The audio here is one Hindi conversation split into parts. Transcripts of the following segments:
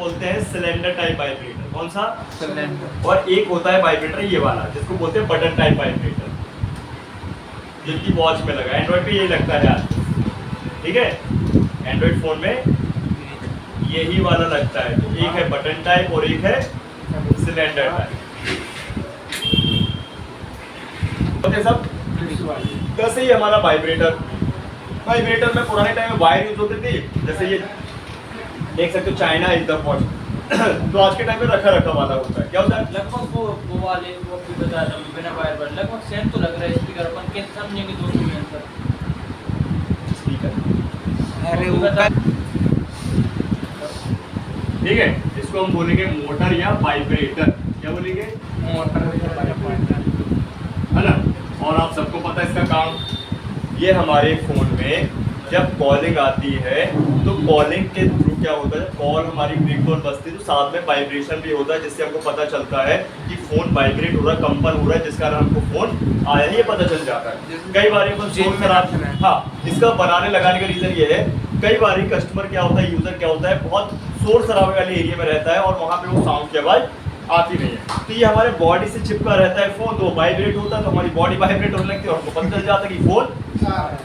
बोलते हैं सिलेंडर टाइप वाइब्रेटर। कौन सा? सिलेंडर। और एक होता है वाइब्रेटर ये वाला जिसको बोलते हैं बटन टाइप वाइब्रेटर, जिनकी वॉच में लगा। एंड्रॉइड पे यही लगता है यार, ठीक है, एंड्रॉइड फोन में यही वाला लगता है। तो एक है बटन टाइप और एक है सिलेंडर टाइप। ओके सब कैसे ही हमारा वाइब्रेटर में पुराने टाइम में वायर यूज होती थी, जैसे ये देख सकते हो चाइना इज द वॉच। तो आज के टाइम में रखा वाला होता है। क्या होता है? लगभग वो वाले वो भी बता रहा हूँ बिना वायर पर लगभग सेम तो लग रहा है स्पीकर। अपन कैसे समझेंगे दोनों में अंतर? स्पीकर अरे वो बता। ठीक है, इसको हम बोलेंगे मोटर या वाइब्रेटर। क्या बोलेंगे? मोटर है ना। और आप सबको पता है इसका काम, ये हमारे फोन में जब कॉलिंग आती है तो कॉलिंग के थ्रू क्या होता है, कॉल हमारी रिंगटोन बजती है तो साथ में वाइब्रेशन भी होता है, जिससे हमको पता चलता है कि फोन वाइब्रेट हो रहा है, कंपन हो रहा है, जिस कारण हमको फोन आया है ये पता चल जाता है। कई बार फोन खराब, हाँ, इसका बनाने लगाने का रीजन ये है, कई बार कस्टमर क्या होता है, यूजर क्या होता है, बहुत शोर शराबे वाले एरिया में रहता है और वहाँ पे वो साउंड की आवाज आती नहीं है, तो ये हमारे बॉडी से चिपका रहता है फोन, तो वाइब्रेट होता है तो हमारी बॉडी वाइब्रेट होने लगती है और हमको पता चल जाता है कि फोन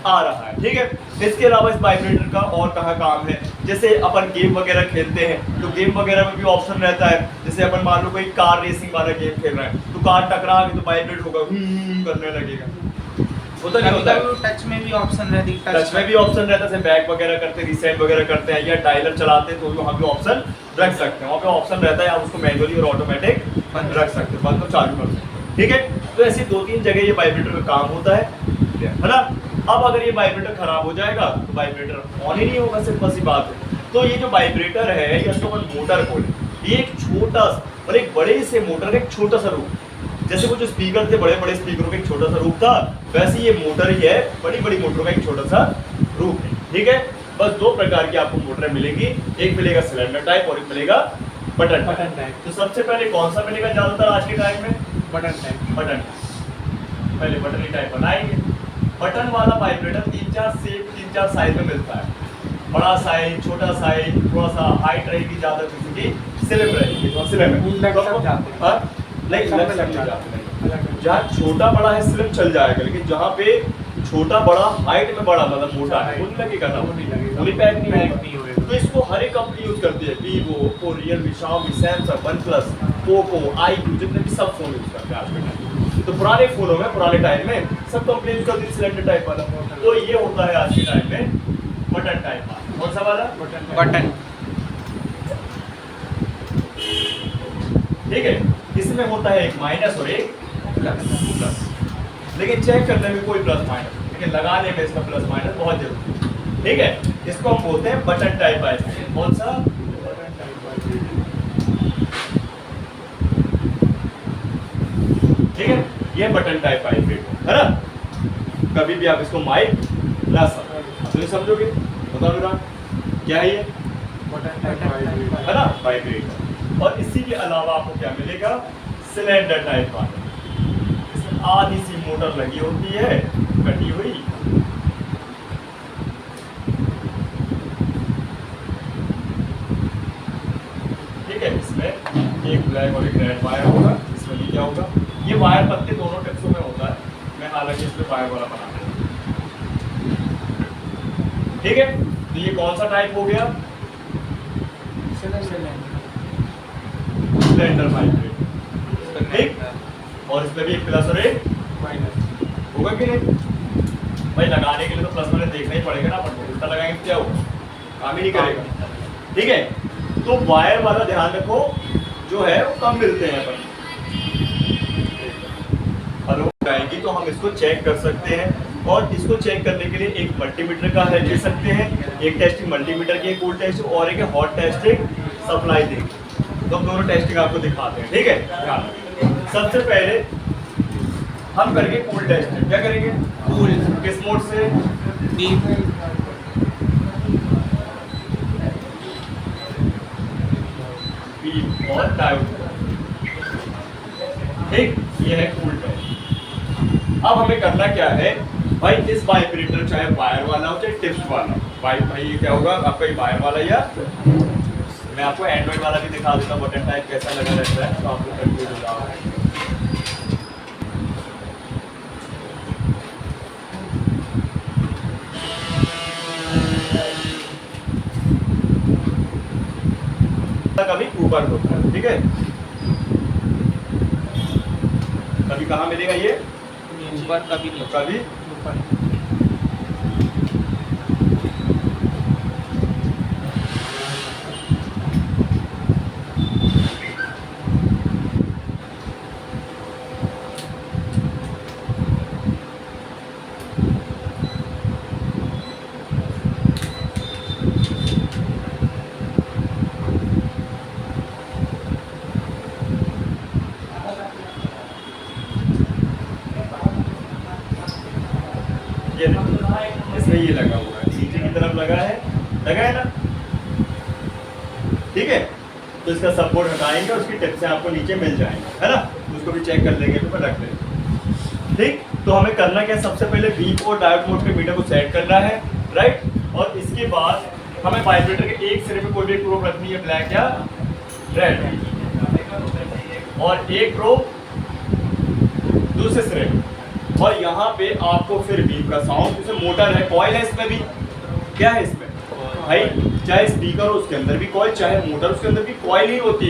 आ रहा है। ठीक है, इसके अलावा इस वाइब्रेटर का और कहाँ काम है, जैसे अपन गेम वगैरह खेलते हैं तो गेम वगैरह में भी ऑप्शन रहता है, जैसे अपन मान लो कोई कार रेसिंग वाला गेम खेल रहा है तो कार टकरा के तो वाइब्रेट होगा, करने लगेगा। होता नहीं होता है। टच में भी ऑप्शन रहती है, टच में भी ऑप्शन रहता है, जैसे बैक वगैरह करते हैं, रीसेट वगैरह करते हैं या डायलर चलाते हैं तो वहाँ पे ऑप्शन रख सकते हैं, वहाँ पे ऑप्शन रहता है, आप उसको मैनुअली और ऑटोमेटिक रख सकते हैं, बंद और चालू कर सकते हैं। ठीक है, तो ऐसी 2-3 जगह ये वाइब्रेटर का काम होता है ना। अब अगर ये वाइब्रेटर खराब हो जाएगा तो वाइब्रेटर ऑन ही नहीं होगा, सिंपल सी बात है। तो ये जो वाइब्रेटर है या इसको अपन मोटर बोले, ये एक छोटा और एक बड़े से मोटर का एक छोटा सा रूप, जैसे वो जो स्पीकर थे बड़े बड़े स्पीकरों का एक छोटा सा रूप था, वैसे ये मोटर ही है, बड़ी बड़ी मोटरों का एक छोटा सा रूप है। ठीक है, बस 2 प्रकार की आपको मोटर मिलेंगी, एक मिलेगा सिलेंडर टाइप और एक मिलेगा बटन टाइप। तो सबसे पहले कौन सा मिलेगा ज्यादातर आज के टाइम में? Button type. बटन। पहले बटन ही टाइप बनाएंगे। बटन वाला वाइब्रेटर 3-4 साइज में मिलता है, बड़ा साइज, छोटा साइज, थोड़ा सा हाइट रहेगी, ज्यादा किसी की स्लिम रहेगी, तो स्लिम है जहाँ छोटा बड़ा है स्लिम चल जाएगा, लेकिन जहाँ पे छोटा बड़ा हाइट में बड़ा मतलब मोटा है वो नहीं लगेगा ना, वो नहीं पैक नहीं होगा। तो इसको हर एक कंपनी यूज करती है, Vivo, Oppo, Realme, Xiaomi, Samsung, OnePlus, Poco, iQOO, जितने भी सब फोन यूज करते हैं आज के टाइम। तो पुराने फोनों में, पुराने टाइम में सब कंपनी यूज करती है सिलेंडर टाइप वाला। तो ये होता है आज के टाइम में बटन टाइप वाला। कौन सा वाला? बटन। ठीक है, इसमें होता है एक माइनस और एक प्लस, लेकिन चेक करने में कोई प्लस माइनस, लेकिन लगाने में इसका प्लस माइनस बहुत जरूरी है। ठीक है, इसको हम बोलते हैं बटन टाइप वाइब्रेटर। कौन सा? ठीक है, ये बटन टाइप वाइब्रेटर है ना। कभी भी आप इसको माइक ला सकते, तो ये समझोगे, बताओ मेरा क्या है ये? बटन टाइप है ना, वाइब्रेटर। और इसी के अलावा आपको क्या मिलेगा? सिलेंडर टाइप वाला, इसमें आधी सी मोटर लगी होती है, कटी हुई, ठीक है। इसमें एक ब्लैक और एक रेड वायर होगा, इसमें भी क्या होगा, ये वायर पत्ते दोनों टिप्सों में होता है, मैं हालांकि इसमें वायर वाला बना दूंगा। ठीक है, तो ये कौन सा टाइप हो गया? Cylinder vibrator. ठीक, और इसमें भी एक प्लस और एक माइनस होगा कि नहीं भाई? लगाने के लिए तो प्लस माइनस देखना ही पड़ेगा ना, अपन उल्टा लगाएंगे तो क्या होगा, काम ही नहीं करेगा। ठीक है, तो वायर वाला ध्यान रखो, जो है वो कम मिलते हैं अपन, और आएगी तो हम इसको चेक कर सकते हैं। और इसको चेक करने के लिए एक मल्टीमीटर का हेल्प ले सकते हैं, एक टेस्टिंग मल्टीमीटर की, एक कूल टेस्टिंग और एक हॉट टेस्टिंग सप्लाई देंगे। तो दोनों टेस्टिंग आपको दिखाते हैं। ठीक है, सबसे पहले हम करेंगे कूल टेस्टिंग। क्या करेंगे? कूल। किस मोड से? डीप। बीप और डायोड। ठीक, ये है कूल टेस्ट। अब हमें करना क्या है भाई, इस वाइब्रेटर चाहे वायर वाला हो चाहे टिप्स वाला, भाई ये क्या होगा आपका, वायर वाला या मैं आपको एंड्रॉइड वाला भी दिखा देता हूँ बटन टाइप कैसा लगा रहता है, तो आपको कंफ्यूज हो जाओगे। कभी ऊपर होता है, ठीक है, कभी कहाँ मिलेगा ये, ऊपर कभी नीचे। कभी ऊपर। ये देखिए, इसमें ये लगा हुआ है, नीचे की तरफ लगा है ना, ठीक है। तो इसका सपोर्ट हटाएंगे और उसकी टिप्स आपको नीचे मिल जाएंगे, है ना, तो उसको भी चेक कर लेंगे, तो रख लेंगे, ठीक। तो हमें करना क्या है, सबसे पहले बीप और डायोड मोड पे मीटर को सेट करना है, राइट। और इसके बाद हमें वाइब्रेटर के एक सिरे में कोई भी एक प्रोब रखनी है, ब्लैक या रेड, और एक प्रोब दूसरे सिरे में। और यहाँ पे आपको फिर बीप का साउंड, जैसे मोटर है, कॉइल है, इसमें भी क्या है, इसमें भाई चाहे स्पीकर हो उसके अंदर भी कॉइल, चाहे मोटर उसके अंदर भी कॉइल ही होती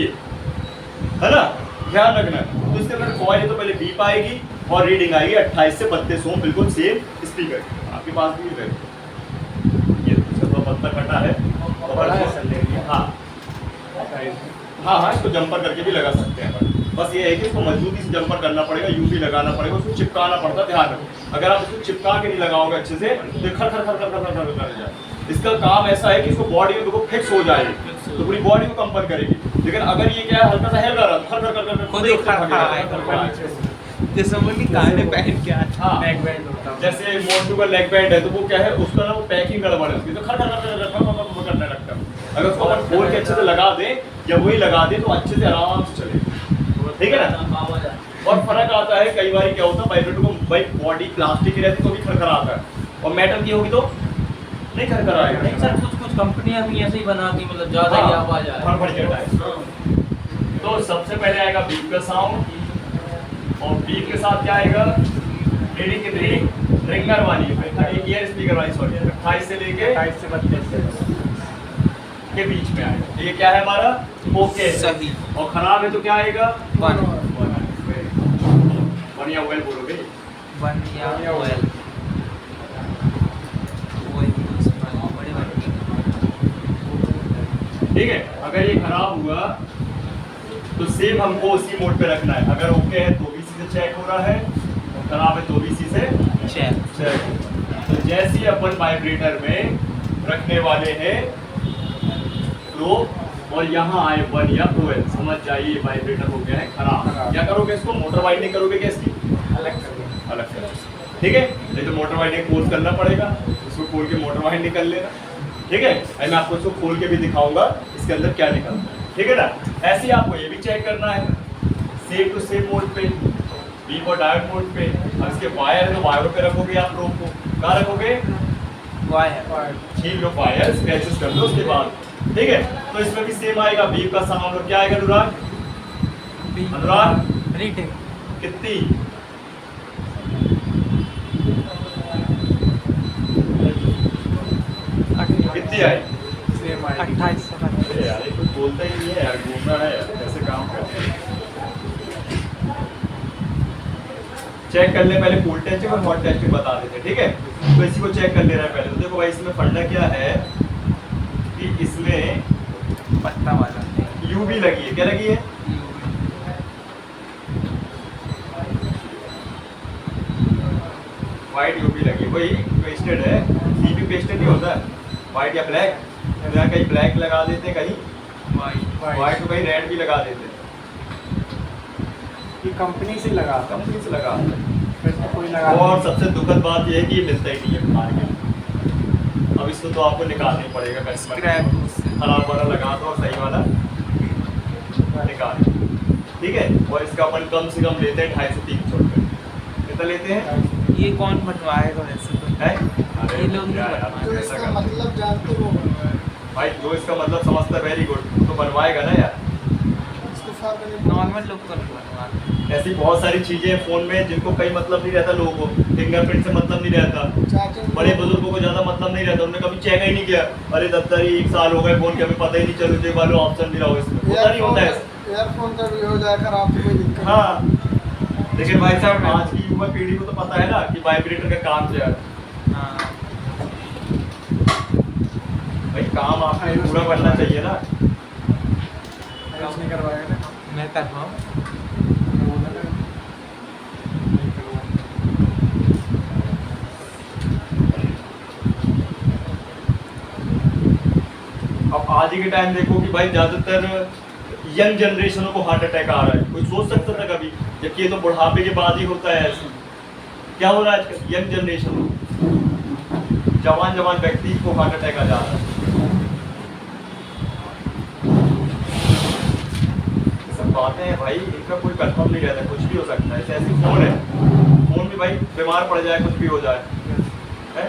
है ना, ध्यान रखना। तो इसके अंदर कॉइल है तो पहले बीप आएगी और रीडिंग आएगी 28 से 32 ओम, बिल्कुल सेम स्पीकर आपके पास भी है। ये इसका थोड़ा पत्ता कटा है और हाँ, इसको जंपर करके भी लगा सकते हैं अपन। बस ये है कि इसको मजबूती से जंपर करना पड़ेगा, यूं भी लगाना पड़ेगा, उसको चिपकाना पड़ता है, ध्यान रखो। अगर आप इसको चिपका के नहीं लगाओगे अच्छे से तो खर खर खर खर खर खर कर जाए। इसका काम ऐसा है कि इसको बॉडी में देखो फिक्स हो जाएगी, तो पूरी बॉडी को कंपन करेगी। लेकिन अगर ये क्या है, हल्का सा हिल रहा है, खर खर कर कर खुद ही खर जैसे वो नहीं काने पहन के हाँ, नेक बैंड होता है, जैसे मोटू का लेग बैंड है, तो वो क्या है, उसका ना वो पैकिंग गड़बड़ है उसकी, तो खर खर खर करने लगता है। अगर उसको अपन खोल के अच्छे से लगा दें या वही लगा दें तो अच्छे से आराम से चले, ठीक है ना। और फर्क आता है, कई बार क्या होता है, वाइब्रेटर को भाई बॉडी प्लास्टिक की रहती तो भी खरखराता है, और मेटल की होगी तो नहीं खरखराएगा। नहीं सर, कुछ कंपनियां भी ऐसे ही बनाती, मतलब ज्यादा ही आवाज आ रहा है। तो सबसे पहले आएगा बीप का साउंड, और बीप के साथ क्या आएगा, रीडिंग कितनी, रिंगर वाली ईयर स्पीकर वाली, सॉरी 28 से लेके 28 से 32 के बीच में आएगा। तो ये क्या है हमारा, ओके सही। और खराब है तो क्या आएगा, वन या वेल बोलोगे, वन या ऑयल, ठीक है। अगर ये खराब हुआ तो सेम हमको उसी मोड पे रखना है, अगर ओके है तो VC से चेक हो रहा है, और खराब है तो VC से चेक। तो जैसे ही अपन वाइब्रेटर में रखने वाले हैं प्रोब और यहाँ आए 1 या 2L, समझ जाइए वाइब्रेटर हो गया है खराब। क्या करोगे, इसको मोटर वाइंडिंग करोगे क्या, इसकी अलग कर ठीक है, नहीं तो मोटर वाइंडिंग कोर्स करना पड़ेगा, इसको खोल के मोटर वाइंडिंग कर लेना, ठीक है। मैं आपको इसको खोल के भी दिखाऊंगा इसके अंदर क्या निकलता है, ठीक है ना। ऐसे ही आपको ये भी चेक करना है, सेम टू सेम मोड पे, बीप और डायोड मोड पे। अब इसके वायर है तो वायरों पे रखोगे आप प्रोब को, कहाँ रखोगे, वायर, छीन लो वायर, स्क्रैचेस कर लो उसके बाद, ठीक है। तो इसमें भी सेम आएगा बीप का साउंड, और क्या आएगा अनुराग रीडिंग कितनी, कितनी आई, सेम 28 से 32। अरे यार ये कुछ बोलता ही नहीं है यार, घूमना है यार, कैसे काम करते हैं। चेक कर ले पहले, कूल टेस्टिंग और हॉट टेस्टिंग बता देते, ठीक है। तो इसी को चेक कर ले रहा है पहले। तो देखो भाई इसमें फंडा क्या है कि इसमें पत्ता वाला यूवी लगी है, क्या लगी है, व्हाइट यूवी लगी, वही पेस्टेड है, सीपी पेस्टेड नहीं होता है, व्हाइट या ब्लैक, यहाँ कहीं ब्लैक लगा देते हैं, कहीं व्हाइट तो कहीं रेड भी लगा देते हैं, ये कंपनी से लगा, कंपनी से लगा। फिर तो कोई लगा। और सबसे दुखद बात यह है कि ये मिलता ही नहीं है मार्केट। अब इसको तो आपको निकालना ही पड़ेगा, स्क्रैप खराब वाला लगा दो और सही वाला निकाल, ठीक है। और इसका अपन कम से कम लेते हैं 250 से 300 रुपये, कितना लेते हैं, ये कौन बनवाएगा वैसे तो है? ये लोग नहीं यार, बनवाएंगे। तो इसका मतलब जानते हो, भाई जो इसका मतलब समझता है वेरी गुड, तो बनवाएगा ना यार। नॉर्मल लोग तो नहीं बनवा। ऐसी बहुत सारी चीजें हैं फोन में जिनको कहीं मतलब नहीं रहता, लोगों को फिंगरप्रिंट से मतलब नहीं रहता, बड़े बुजुर्गों को ज्यादा मतलब नहीं रहता, उन्होंने कभी चेक ही नहीं किया, अरे दफ्तर ही 1 साल हो गए फोन के, हमें पता ही नहीं चलो जो वालों ऑप्शन भी रहा हो इसमें, पता नहीं होता है। ईयरफोन का भी हो जाए खराब तो कोई दिक्कत हाँ लेकिन भाई साहब आज की युवा पीढ़ी को तो पता है ना कि वाइब्रेटर का काम क्या है। हाँ भाई काम आपको पूरा करना चाहिए ना। नहीं करवाएगा ना। मैं करवाऊँ। अब आज ही के टाइम देखो कि भाई ज्यादातर यंग जनरेशनों को हार्ट अटैक आ रहा है, कोई सोच सकता था कभी, जबकि ये तो बुढ़ापे के बाद ही होता है ऐसे। क्या हो रहा है आजकल यंग जनरेशन, जवान व्यक्ति को हार्ट अटैक आ जा रहा है। सब बातें हैं भाई, इनका कोई कंफर्म नहीं रहता, कुछ भी हो सकता है। ऐसी फोन है, फोन में भाई बीमार पड़ जाए, कुछ भी हो जाए है?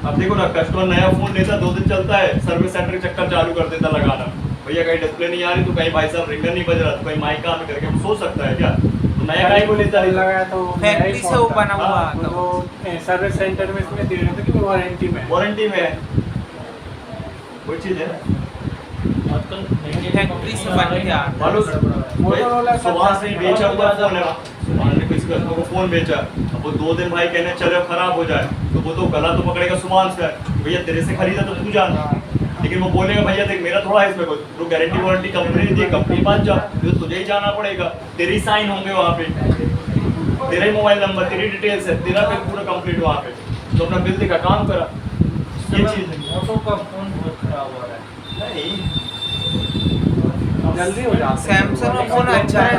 अब देखो ना, कस्टमर नया फोन लेता 2 दिन चलता है, सर्विस सेंटर के चक्कर चालू कर देता लगाना, भैया कहीं डिस्प्ले नहीं आ रही, तो कहीं भाई साहब रिंगर नहीं बज रहा, तो कहीं माइक काम नहीं करके, हम सोच सकता है क्या? तो नया गाड़ी को लेता है लगाया तो फैक्ट्री से वो बना हुआ हाँ, था। तो सर्विस सेंटर में इसमें दे रहे थे कि वारंटी में है। वारंटी में है, कोई चीज है आजकल फैक्ट्री से बन के आ रहा है। मालूम मोटोरोला का सुभाष ने बेचा हुआ फोन है, सुभाष ने किसी कस्टमर को फोन बेचा, अब वो 2 दिन भाई कहने चलो खराब हो जाए, तो वो तो गला तो पकड़ेगा सुभाष का, भैया तेरे से खरीदा तो तू जान, लेकिन वो बोलेगा भैया देख मेरा थोड़ा है इसमें कुछ, तो गारंटी वारंटी कंपनी ने दी, कंपनी पास जा, तो तुझे ही जाना पड़ेगा, तेरी साइन होंगे वहाँ पे, तेरा ही मोबाइल नंबर, तेरी डिटेल्स है, तेरा बिल पूरा कंप्लीट वहाँ पे, तो अपना बिल दिखा, काम करा, ये चीज है। ऑटो का फोन बहुत खराब हो रहा है। नहीं जल्दी हो जाता है। सैमसंग का फोन अच्छा है।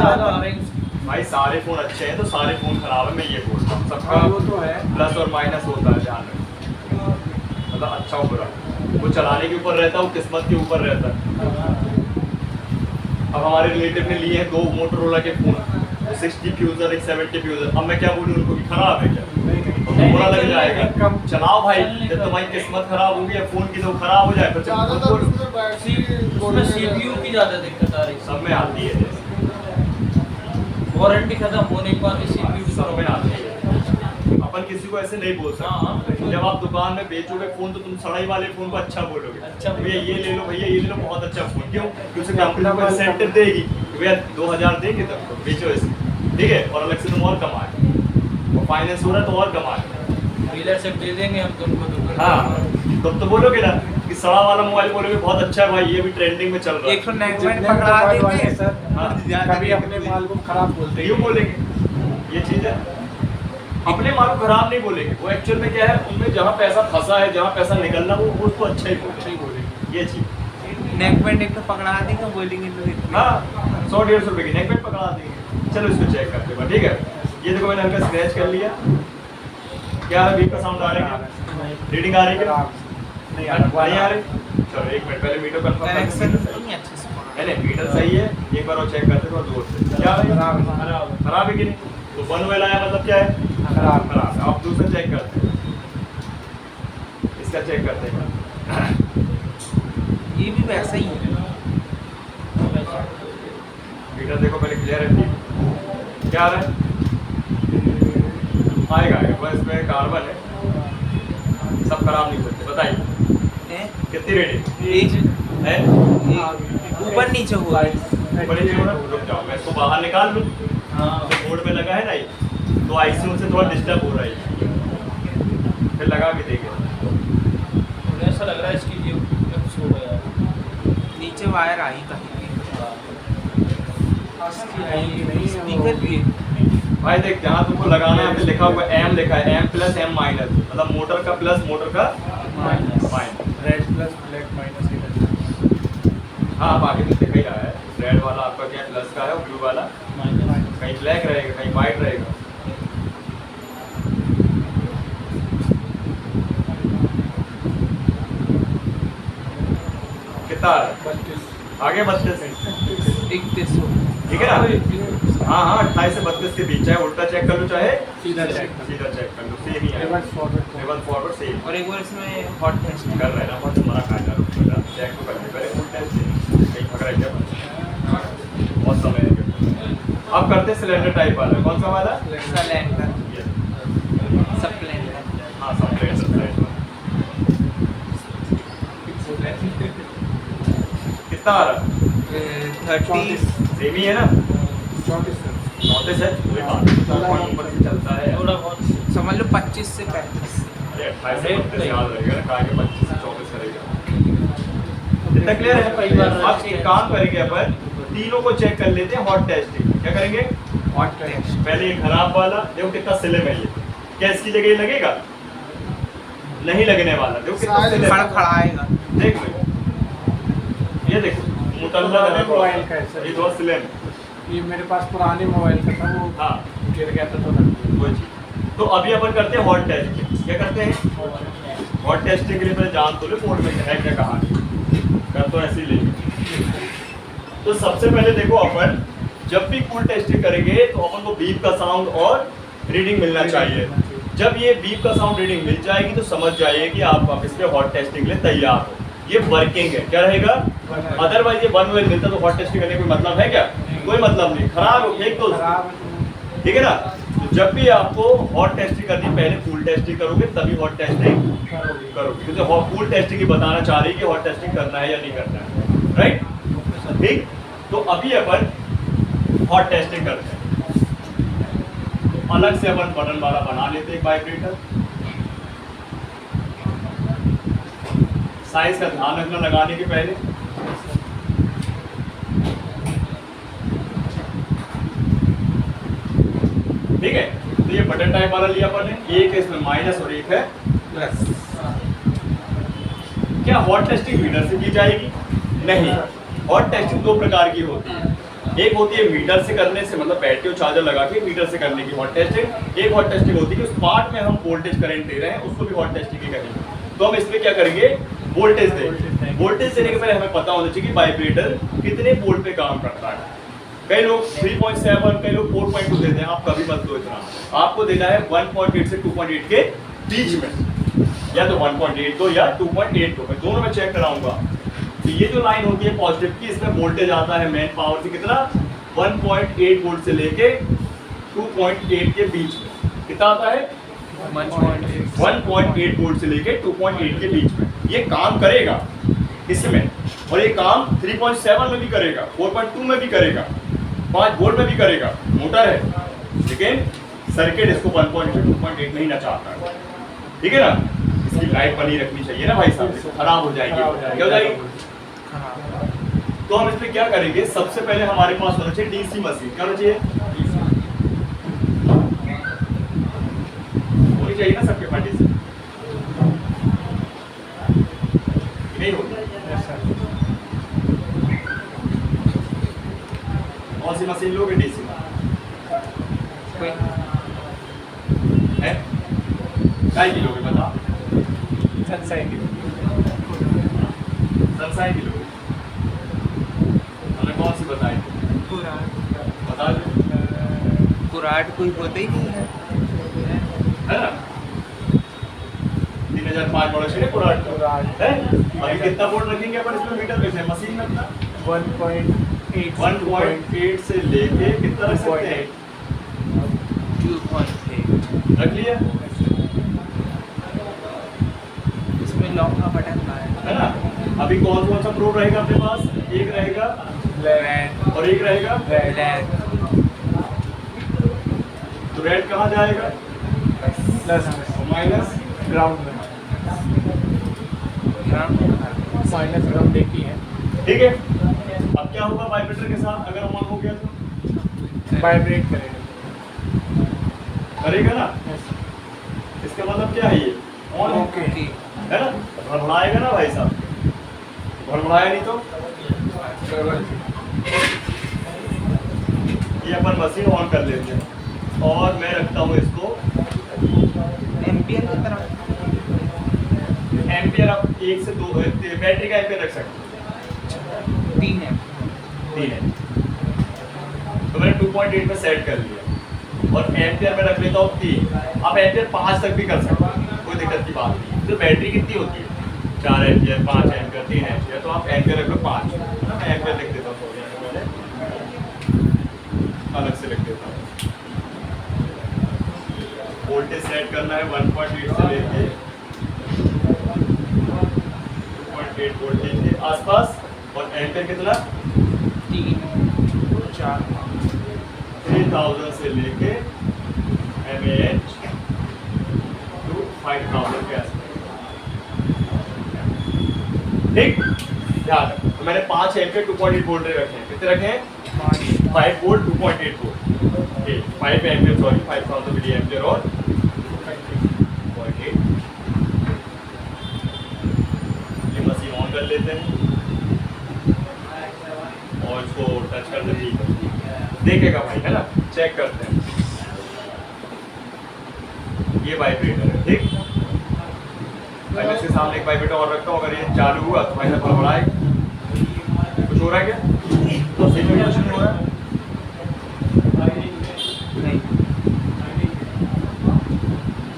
भाई सारे फोन अच्छे हैं, तो सारे फोन खराब है, मैं ये बोल रहा हूँ, हाँ, सबका वो तो है। प्लस और माइनस होता है, ध्यान रखना, मतलब अच्छा और बुरा वो चलाने के ऊपर रहता है, वो किस्मत के ऊपर रहता है। अब हमारे रिलेटिव ने लिए हैं 2 मोटोरोला के फोन, 60 फ्यूजर, एक 70 फ्यूजर, अब मैं क्या बोलूँ उनको कि खराब है क्या, तो बुरा लग जाएगा। चलाओ भाई, जब तुम्हारी किस्मत खराब होगी या फोन की तो खराब हो जाए, फिर ज्यादातर बोलो। उसमें बैटरी उसमें सीपीयू की ज्यादा दिक्कत आ रही है। सब में आती है, वारंटी खत्म होने के बाद सीपीयू सब में आती है, अपन किसी को ऐसे नहीं बोल हाँ। सकते। जब आप दुकान में बेचोगे फोन, तो तुम सड़ाई वाले फोन को अच्छा बोलोगे, अच्छा भैया ये ले लो, भैया ये ले लो, बहुत अच्छा फोन, क्यों? क्योंकि उसे कंपनी को इंसेंटिव देगी, भैया 2000 देंगे तब तो बेचो इसे, ठीक है, और अलग से तुम और कमाए, और फाइनेंस हो रहा है तो और कमाए। डीलर से दे देंगे हम तुमको दुकान। हाँ तब तो बोलोगे ना कि सड़ा वाला मोबाइल, बोलोगे बहुत अच्छा है भाई, ये भी ट्रेंडिंग में चल रहा है, 199 पकड़ा देंगे सर, हाँ, कभी अपने माल को खराब बोलते क्यों बोलेंगे? ये चीज है, अपने माल को खराब नहीं बोलेंगे, वो एक्चुअल में क्या है, उनमें जहाँ पैसा फंसा है, जहाँ पैसा निकलना, वो उसको अच्छा ही बोलेंगे, ये चीज। नेक बैंड एक तो पकड़ा देंगे, बोलेंगे तो इतना। हाँ 100-150 रुपए की नेक बैंड पकड़ा देंगे। चलो इसको चेक करते हैं, ठीक है, ये देखो मैंने हल्का स्क्रैच कर लिया, क्या है, बीप का साउंड आ रहा है, रीडिंग आ रही है क्या? नहीं आ रही। चलो 1 मिनट पहले मीटर कंफर्म कनेक्शन कर, नहीं अच्छे से पहले मीटर सही है, एक बार और चेक करते थोड़ा दूर से, क्या है खराब है कि नहीं, तो 1 वेल आया मतलब क्या है, खराब है। अब दूसरा चेक करते हैं, इसका चेक करते हैं, ये भी वैसा ही है। मीटर देखो पहले क्लियर है, ठीक क्या आ रहा है, आएगा बस इसमें कार्बन है, सब खराब नहीं होते, बताइए कितनी रेटिंग है? ऊपर नीचे हुआ है। बड़े रुक जाओ, मैं इसको बाहर निकाल लूँ, तो बोर्ड में लगा है ना ये, तो आईसीयू से थोड़ा डिस्टर्ब हो रहा है, फिर लगा भी देंगे। ऐसा लग रहा है इसकी ये कुछ हो गया है। नीचे वायर आई कहीं नहीं स्पीकर भी है। भाई देख, जहाँ तुमको लगाना है लिखा हुआ M लिखा है, M प्लस M माइनस, मतलब मोटर का प्लस, मोटर का minus. Red plus black minus. हाँ बाकी तो दिख ही रहा है, रेड वाला आपका क्या प्लस का है, और ब्लू वाला कहीं ब्लैक रहेगा, कहीं वाइट रहेगा। कितना आ रहा है? आगे 32 है, 31 ठीक है ना? हाँ हाँ 28 से 32 के बीच, चाहे उल्टा चेक कर लो, चाहे सीधा चेक सीधा चेक कर लो, सेम ही है। Reverse forward reverse forward same और एक बार इसमें हॉट टेस्ट कर रहे हैं ना, बहुत तुम्हारा खाया रुक चेक तो करने पहले फुल टेस्ट कहीं पकड़ा क्या बहुत समय है। अब करते हैं सिलेंडर टाइप वाला, कौन सा वाला? सिलेंडर ये सप्लेंडर हाँ सिलेंडर। कितना आ रहा? 30 सेम ही है ना, 34 है कोई बात नहीं, ऊपर से चलता है थोड़ा बहुत समझ लो 25 से 35। अरे 28 से 32 याद रहेगा ना, कहा कि 25 से 24 करेगा। इतना क्लियर है? कई बार अब एक काम करेंगे अपन, तीनों को चेक कर लेते हैं हॉट टेस्टिंग। क्या करेंगे? हॉट टेस्ट पहले ये खराब वाला देखो कितना स्लिम है, ये क्या इसकी जगह ये लगेगा? नहीं लगने वाला, देखो कितना स्लिम है। खड़खड़ाएगा। देख लो ये देखो मुतल्ला है मोबाइल का है सर। ये बहुत स्लिम। ये मेरे पास पुराने मोबाइल का था, वो हाँ गिर गया था तो रख दिया। वो चीज। तो अभी अपन करते हैं हॉट टेस्टिंग। क्या करते हैं? हॉट टेस्टिंग के लिए पहले जान तो लो बोर्ड में है क्या कहानी, कर तो ऐसे ही लेंगे। तो सबसे पहले देखो अपन जब भी कूल टेस्टिंग करेंगे तो अपन को बीप का साउंड और रीडिंग मिलना चाहिए। जब ये बीप का साउंड रीडिंग मिल जाएगी तो समझ जाइए कि आप इस पे हॉट टेस्टिंग के लिए तैयार हो, ये वर्किंग है। क्या रहेगा? अदरवाइज ये 1 वेल मिलता तो हॉट टेस्टिंग करने का कोई मतलब है क्या? कोई मतलब नहीं, खराब हो एक तो खराब है ठीक है ना। तो जब भी आपको हॉट टेस्टिंग करनी पहले कूल टेस्टिंग करोगे तभी हॉट टेस्टिंग तो करोगे, क्योंकि कूल टेस्टिंग ही बताना चाह रही है कि हॉट टेस्टिंग करना है या नहीं करना है, राइट? ठीक, तो अभी अपन हॉट टेस्टिंग करते हैं। तो अलग से अपन बटन वाला बना लेते हैं वाइब्रेटर। साइज का ध्यान रखना लगाने के पहले। ठीक है, तो ये बटन टाइप वाला लिया अपन ने, एक है इसमें माइनस और एक है प्लस। क्या हॉट टेस्टिंग मीटर से की जाएगी? नहीं, हॉट टेस्टिंग दो प्रकार की होती है। एक होती है मीटर से करने से, मतलब बैटरी और चार्जर लगा के मीटर से करने की हॉट टेस्टिंग। एक हॉट टेस्टिंग होती है कि उस पार्ट में हम वोल्टेज करंट दे रहे हैं, उसको भी हॉट टेस्टिंग ही कहेंगे। तो हम इसमें क्या करेंगे? वोल्टेज देंगे। वोल्टेज देने के पहले हमें पता होना चाहिए कि वाइब्रेटर कितने वोल्ट पे काम करता है। कई लोग 3.7, कई लोग 4.2 देते हैं, आप कभी मत दो इतना। आपको देना है 1.8 से 2.8 के बीच में, या तो 1.8 दो या 2.8 दो, मैं दोनों में चेक कराऊंगा। तो ये जो लाइन होती है पॉजिटिव की, इसमें वोल्टेज आता है मेन पावर से कितना? 1.8 वोल्ट से लेके 2.8 के बीच में। कितना आता है? 1.8 वोल्ट से लेके 2.8 के बीच में। ये काम करेगा इसमें, और ये काम 3.7 में भी करेगा, 4.2 में भी करेगा, 5 वोल्ट में भी करेगा। मोटर है लेकिन सर्किट इसको 1.8 2.8 में ही नचाता है। ठीक है ना, इसकी लाइट बनी रखनी चाहिए ना भाई साहब, खराब हो जाएगी। क्या हो जाएगी? तो हम इसमें क्या करेंगे? सबसे पहले हमारे पास होना चाहिए डीसी मशीन। क्या होना चाहिए? होनी चाहिए ना सबके पास डीसी, नहीं होती? कौन सी मशीन लोगे? डीसी है? काय की लोगे बता? सनसाइन की। सनसाइन की लोगे? हमने कौन सी बताई? बता दो। कुराट कोई होता ही नहीं है। है ना? 3005 बड़ा शेर है कुराट का, है? अभी कितना वोल्ट रखेंगे अपन इसमें मीटर में से? मशीन में अपना 1.8 से लेके कितना रख सकते हैं? 2.8 रख लिया, इसमें लॉक का बटन है ना? अभी कौन कौन सा प्रोब रहेगा अपने पास? एक रहेगा रेड और एक रहेगा रेड तो रेड कहाँ जाएगा? प्लस और माइनस ग्राउंड में, माइनस ग्राउंड एक ही है। ठीक है। अब क्या होगा वाइब्रेटर के साथ अगर ऑन हो गया तो? वाइब्रेट करेगा। करेगा ना? इसका मतलब क्या है? ये ऑन है, ओके। है ना? भड़बड़ाएगा ना भाई साहब, भड़बड़ाया नहीं तो ये अपन मशीन ऑन कर लेते हैं और मैं रखता हूँ इसको एम्पियर की तरफ। एम्पियर। आप 1 से 2 बैटरी का एम्पियर रख सकते हैं, 3 है 3 है। तो मैंने 2.8 में सेट कर लिया और एम्पियर में रख लेता हूँ 3। आप एम्पियर 5 तक भी कर सकते हैं, कोई मीटर की बात नहीं है। तो बैटरी कितनी होती है 4 एम्पियर 5 एम्पियर 3 एम्पियर, तो आप एम्पियर रख लो 5 है ना। मैं एम्पियर लिख देता हूँ, पहले अलग से लिख देता हूँ। वोल्टेज सेट करना है 1.8 से लेके 2.8 वोल्टेज के आसपास, और एम्पियर कितना 3000 से लेके mAh टू 5000 के आसपास। ठीक, ध्यान रखो। तो मैंने 5 एम्पियर 2.8 वोल्ट रखे हैं। कितने रखे हैं 5 volt 2.8 volt, 5 ampere sorry 5000 milli ampere और 2.8। ये मशीन ऑन कर लेते हैं और इसको टच कर देते हैं, देखेगा भाई है ना, चेक करते हैं। ये वाइब्रेटर है, ठीक। मैं इसके सामने एक वाइब्रेटर और रखता हूँ, अगर ये चालू हुआ तो भाई थोड़ा बढ़ाए। कुछ हो रहा है क्या? तो सही में कुछ नहीं हो रहा है।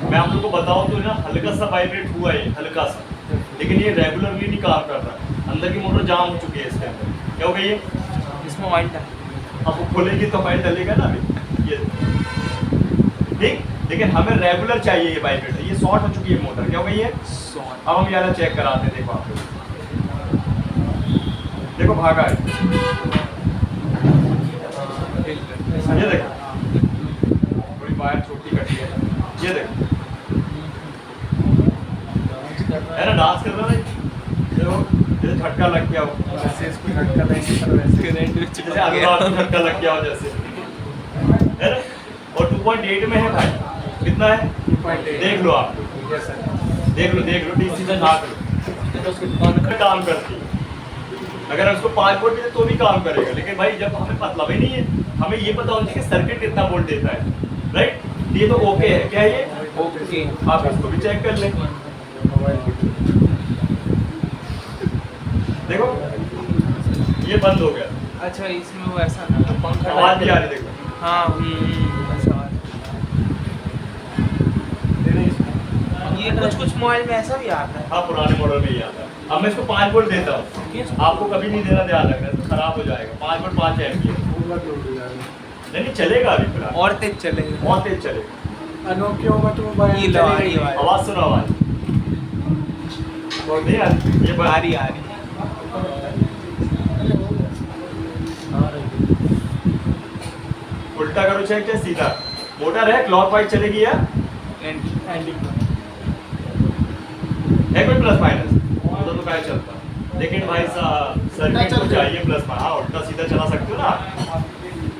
मैं आप लोग को बताऊं तो ना हल्का सा वाइब्रेट हुआ है, हल्का सा, लेकिन ये रेगुलरली नहीं काम कर रहा है। अंदर की मोटर जाम हो चुकी है इसके अंदर। क्या हो गई है? इसमें ऑयल डाल। अब वो खोलेगी तो ऑयल डलेगा ना अभी, ये ठीक। लेकिन हमें रेगुलर चाहिए ये वाइब्रेटर। ये शॉर्ट हो चुकी है मोटर, क्या हो गई है? अब हम यार चेक कराते हैं। देखो आप लोग, देखो भागा है, ये देखो थोड़ी वायर छोटी कटी है, ये देखो है ना, डांस कर रहा है। देखो जैसे झटका लग गया हो, जैसे इसको झटका देंगे तो वैसे जैसे अनुराग को झटका लग गया हो जैसे, है ना। और 2.8 में है भाई, कितना है 2.8 देख लो आप लोग, देख लो डीसी से भाग लो, काम करती है। अगर हम उसको 5 वोल्ट दें तो भी काम करेगा, लेकिन भाई जब हमें मतलब ही नहीं है, हमें ये पता होना चाहिए कि सर्किट कितना वोल्ट देता है, राइट। ये तो ओके है, क्या है ये ओके। आप इसको भी चेक कर लें। देखो ये बंद हो गया, अच्छा इसमें वो ऐसा ना पंखा आवाज भी आ रही, देखो हाँ ऐसा। ये कुछ मोबाइल में ऐसा भी आता है। हाँ पुराने मॉडल में ही आता है। अब मैं इसको 5 वोल्ट देता हूँ, आपको कभी नहीं देना, ध्यान रखना, तो खराब हो जाएगा। 5 वोल्ट 5 एम्पियर नहीं चलेगा अभी फिलहाल, और तेज चलेगा। बहुत तेज चलेगा। अनोखियों में तो मोबाइल ये लो, ये वाला। आवाज सुनो, आवाज बहुत नहीं यार, ये आ रही आ रही। उल्टा करो चेक, क्या सीधा मोटर है, क्लॉकवाइज चलेगी या है कोई प्लस माइनस, तो क्या चलता। लेकिन भाई साहब सर्किट को चाहिए प्लस माइनस। हाँ उल्टा सीधा चला सकते हो ना।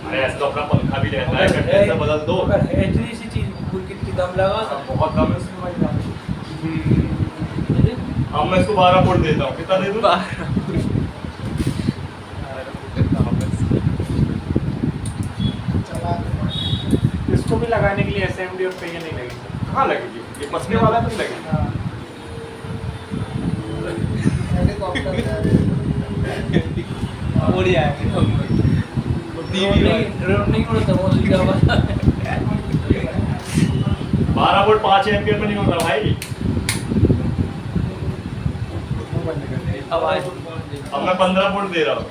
अरे ऐसा तो अपना पंखा भी रहता है, कंडेंसर बदल दो। इतनी सी चीज कितनी दम लगा था। बहुत कम है उसमें भाई दाम। अब मैं इसको 12 वोल्ट देता हूँ, कितना दे दूँ? इसको भी लगाने के लिए SMD और पे नहीं लगेगी। कहाँ लगेगी? ये पसने वाला तो नहीं लगेगा। उड़ जाएगा। नहीं उड़ता वो सीधा आवाज। 12 वोल्ट 5 एम्पियर में नहीं होता भाई। आवाज अब मैं 15 वोल्ट दे रहा हूँ।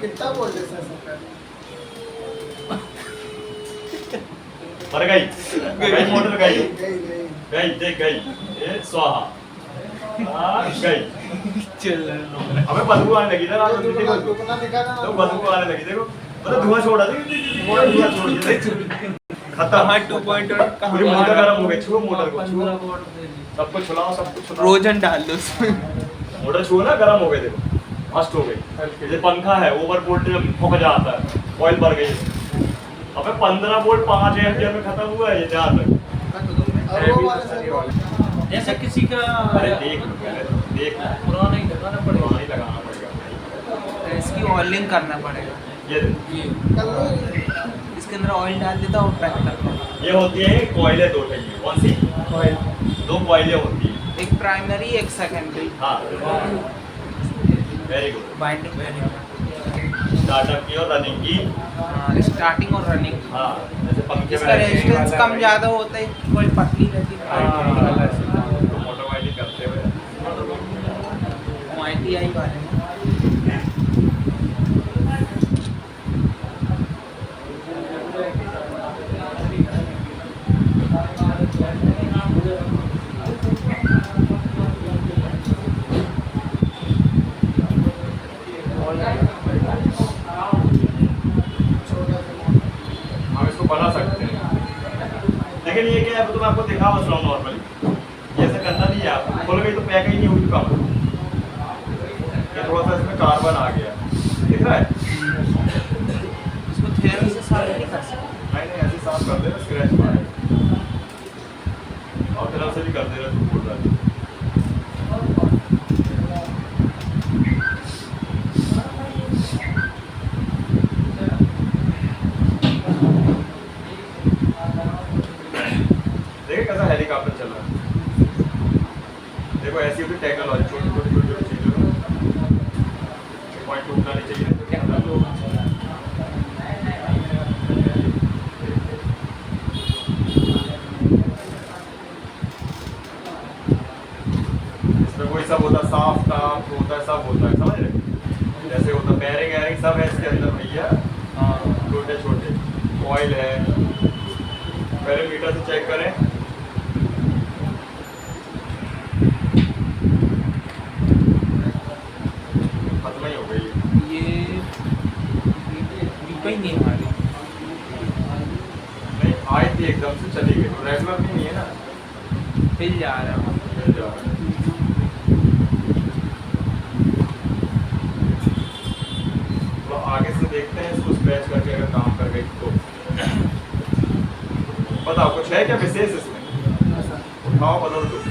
कितना वोल्टेज है सर? मर गई मोटर, गई गई देख गई, ये स्वाहा गई। चल हमें बदबू आने लगी ना रात में, देखो दुगना दिखा ना तो बदबू आने लगी, देखो मतलब धुआं छोड़ा, धुआं खत्म। हाँ 2.1 पूरी मोटर गर्म हो गई। छुओ मोटर को, छुओ, 15 वोल्ट दे दी। सब कुछ छुलाओ, सब कुछ छुलाओ। रोजन डाल दो उसमें। मोटर छुओ ना, गर्म हो गए, देखो मस्त हो गई। ये पंखा है, ओवर वोल्टेज फुक जाता है, ऑयल भर गई। अबे 15 वोल्ट 5 एम्पियर में खत्म हुआ है ये, ध्यान रख। और वो वाले सर जैसे किसी का अरे देख लो पहले, देख लो, पुराना ही लगाना पड़ेगा। पुरानी लगाना पड़ेगा भाई। इसकी ऑयलिंग करना पड़ेगा। ये देखो, कल इसके अंदर ऑयल डाल देता और पैक करता। ये होती है कॉइलें, 2 चाहिए। कौन सी? ऑयल 2 कॉइलें होती है। एक प्राइमरी एक सेकेंडरी। हाँ वेरी गुड। बाइंडिंग स्टार्टअप की और रनिंग की। स्टार्टिंग और रनिंग। हाँ जैसे पंखे इसका रेजिस्टेंस वाला कम है। ज़्यादा होता है, कोई पतली रहती है। मोटर वाइडिंग करते हुए ITI वाले हम इसको बना सकते हैं, लेकिन ये क्या है तो मैं आपको दिखा बस रहा हूँ नॉर्मली। ये ऐसा करना नहीं है, आप खोल गई तो पैक ही नहीं हुई काम। ये थोड़ा सा इसमें कार्बन आ गया, दिख रहा है? इसको थेरेपी से साफ नहीं कर सकते। नहीं ऐसे साफ कर दे ना, स्क्रैच मारे और तरफ से भी कर दे रहा तू बोल रहा है। देखिए कैसा हेलीकॉप्टर चल रहा है। देखो ऐसी होती टेक्नोलॉजी, छोटी छोटी चीज़ों पॉइंट टूटना नहीं चाहिए। इसमें कोई सब होता, साफ टाप होता है, सब होता है, समझ रहे? जैसे होता बेयरिंग एयरिंग सब है इसके अंदर भैया, छोटे छोटे ऑयल है। पहले मीटर से चेक करें। खत्म ही हो गई है। ये कोई नहीं हमारी नहीं आई थी एकदम से चली गई, तो रेगुलर भी नहीं है ना, हिल जा रहा है। मिल जा रहा है। तो आगे से देखते हैं इसको स्क्रैच करके अगर काम कर गई तो। बताओ कुछ है क्या विशेष इसमें? उठाओ बदल दो।